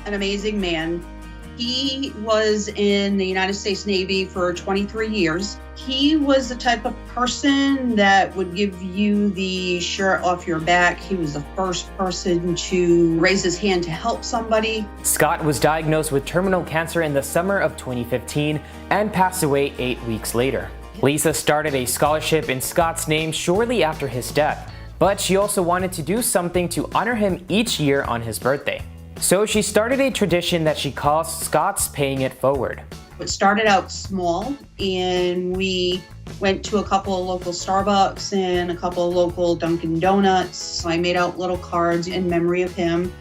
an amazing man. He was in the United States Navy for 23 years. He was the type of person that would give you the shirt off your back. He was the first person to raise his hand to help somebody. Scott was diagnosed with terminal cancer in the summer of 2015 and passed away 8 weeks later. Lisa started a scholarship in Scott's name shortly after his death, but she also wanted to do something to honor him each year on his birthday. So she started a tradition that she calls Scott's Paying It Forward. It started out small, and we went to a couple of local Starbucks and a couple of local Dunkin' Donuts. I made out little cards in memory of him,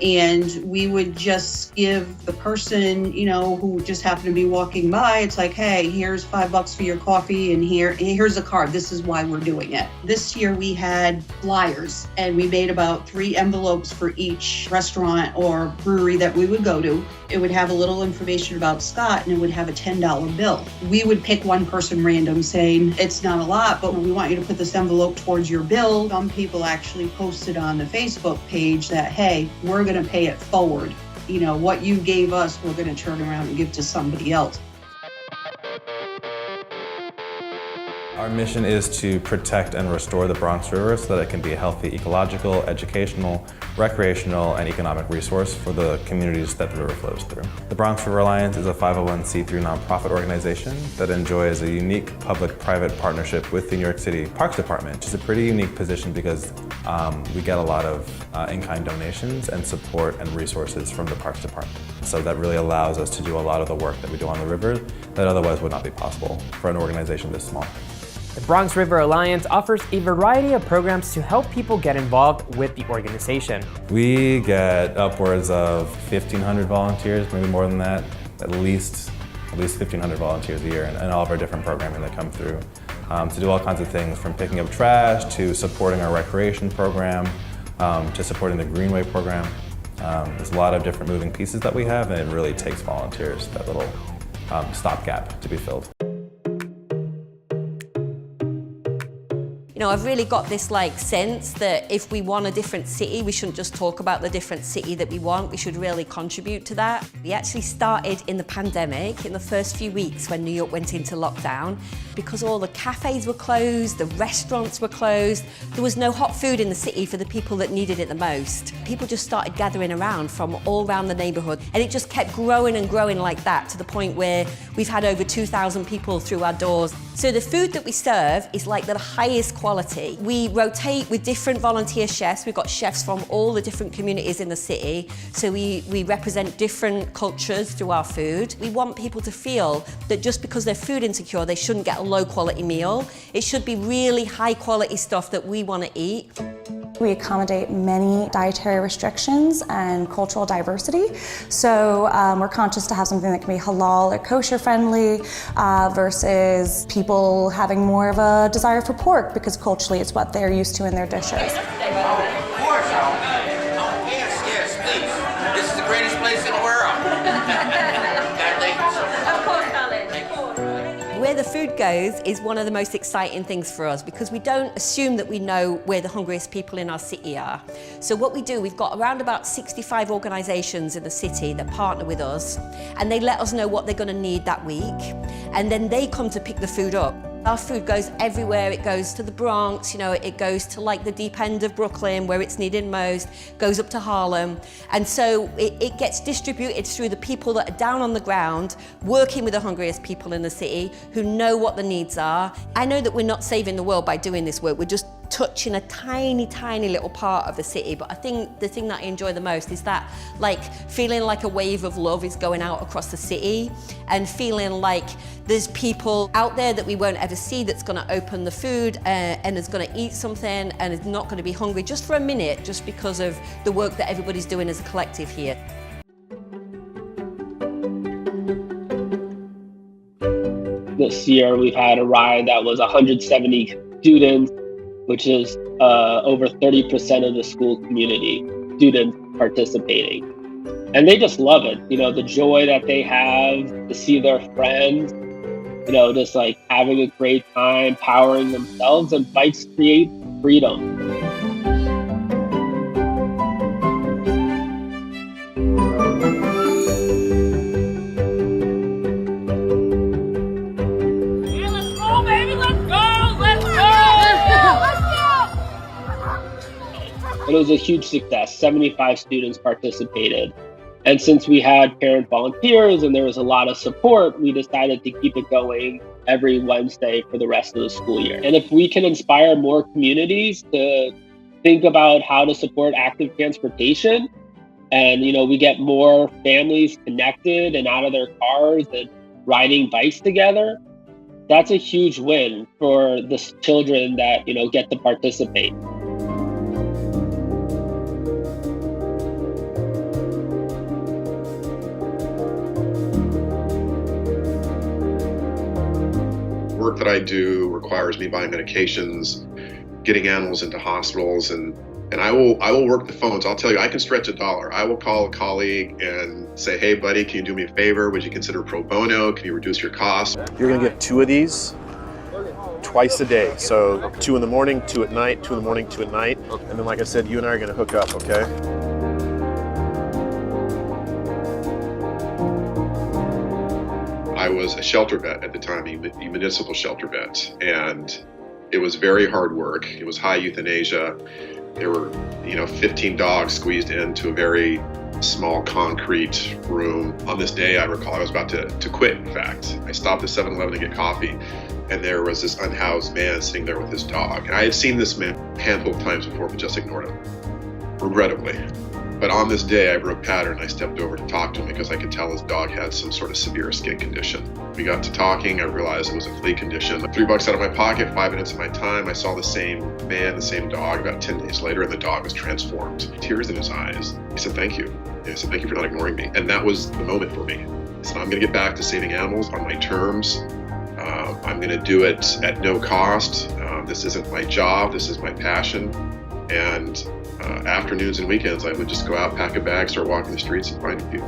and we would just give the person, who just happened to be walking by, it's like, hey, here's $5 for your coffee, and here's a card. This is why we're doing it. This year we had flyers, and we made about 3 envelopes for each restaurant or brewery that we would go to. It would have a little information about Scott, and it would have a $10 bill. We would pick one person random saying, it's not a lot, but we want you to put this envelope towards your bill. Some people actually posted on the Facebook page that, hey, we're going to pay it forward. What you gave us, we're going to turn around and give to somebody else. Our mission is to protect and restore the Bronx River so that it can be a healthy ecological, educational, recreational, and economic resource for the communities that the river flows through. The Bronx River Alliance is a 501c3 nonprofit organization that enjoys a unique public-private partnership with the New York City Parks Department, which is a pretty unique position because we get a lot of in-kind donations and support and resources from the Parks Department. So that really allows us to do a lot of the work that we do on the river that otherwise would not be possible for an organization this small. The Bronx River Alliance offers a variety of programs to help people get involved with the organization. We get upwards of 1,500 volunteers, maybe more than that, at least 1,500 volunteers a year in all of our different programming that come through to do all kinds of things, from picking up trash to supporting our recreation program to supporting the Greenway program. There's a lot of different moving pieces that we have, and it really takes volunteers, that little stopgap, to be filled. I've really got this sense that if we want a different city, we shouldn't just talk about the different city that we want, we should really contribute to that. We actually started in the pandemic, in the first few weeks when New York went into lockdown, because all the cafes were closed, the restaurants were closed, there was no hot food in the city for the people that needed it the most. People just started gathering around from all around the neighborhood, and it just kept growing and growing like that to the point where we've had over 2,000 people through our doors. So the food that we serve is the highest quality. We rotate with different volunteer chefs. We've got chefs from all the different communities in the city. So we represent different cultures through our food. We want people to feel that just because they're food insecure, they shouldn't get a low quality meal. It should be really high quality stuff that we want to eat. We accommodate many dietary restrictions and cultural diversity. So we're conscious to have something that can be halal or kosher friendly versus people having more of a desire for pork because culturally it's what they're used to in their dishes. Of course. Yes, please. This is the greatest place in the world. Of course, darling. Where the food goes is one of the most exciting things for us because we don't assume that we know where the hungriest people in our city are. So what we do, we've got around about 65 organisations in the city that partner with us, and they let us know what they're going to need that week, and then they come to pick the food up. Our food goes everywhere. It goes to the Bronx, it goes to the deep end of Brooklyn where it's needed most, goes up to Harlem. And so it gets distributed through the people that are down on the ground, working with the hungriest people in the city who know what the needs are. I know that we're not saving the world by doing this work. We're just touching a tiny, tiny little part of the city. But I think the thing that I enjoy the most is that feeling like a wave of love is going out across the city and feeling like there's people out there that we won't ever see that's going to open the food and is going to eat something and is not going to be hungry just for a minute, just because of the work that everybody's doing as a collective here. This year we've had a ride that was 170 students, which is over 30% of the school community students participating. And they just love it, the joy that they have to see their friends, just having a great time, powering themselves, and bikes create freedom. was a huge success. 75 students participated. And since we had parent volunteers and there was a lot of support, we decided to keep it going every Wednesday for the rest of the school year. And if we can inspire more communities to think about how to support active transportation, and we get more families connected and out of their cars and riding bikes together, that's a huge win for the children that get to participate. Work that I do requires me buying medications, getting animals into hospitals, and I will work the phones. I'll tell you, I can stretch $1. I will call a colleague and say, hey buddy, can you do me a favor? Would you consider pro bono? Can you reduce your costs? You're gonna get 2 of these twice a day. So 2 in the morning, 2 at night, 2 in the morning, 2 at night. And then like I said, you and I are gonna hook up, okay? I was a shelter vet at the time, a municipal shelter vet, and it was very hard work. It was high euthanasia. There were, 15 dogs squeezed into a very small concrete room. On this day, I recall I was about to quit, in fact. I stopped at 7-Eleven to get coffee, and there was this unhoused man sitting there with his dog. And I had seen this man a handful of times before, but just ignored him, regrettably. But on this day, I broke pattern. I stepped over to talk to him because I could tell his dog had some sort of severe skin condition. We got to talking. I realized it was a flea condition. $3 out of my pocket, 5 minutes of my time. I saw the same man, the same dog about 10 days later, and the dog was transformed. Tears in his eyes. He said, thank you. He said, thank you for not ignoring me. And that was the moment for me. I said, I'm going to get back to saving animals on my terms. I'm going to do it at no cost. This isn't my job. This is my passion. And afternoons and weekends, I would just go out, pack a bag, start walking the streets and finding people.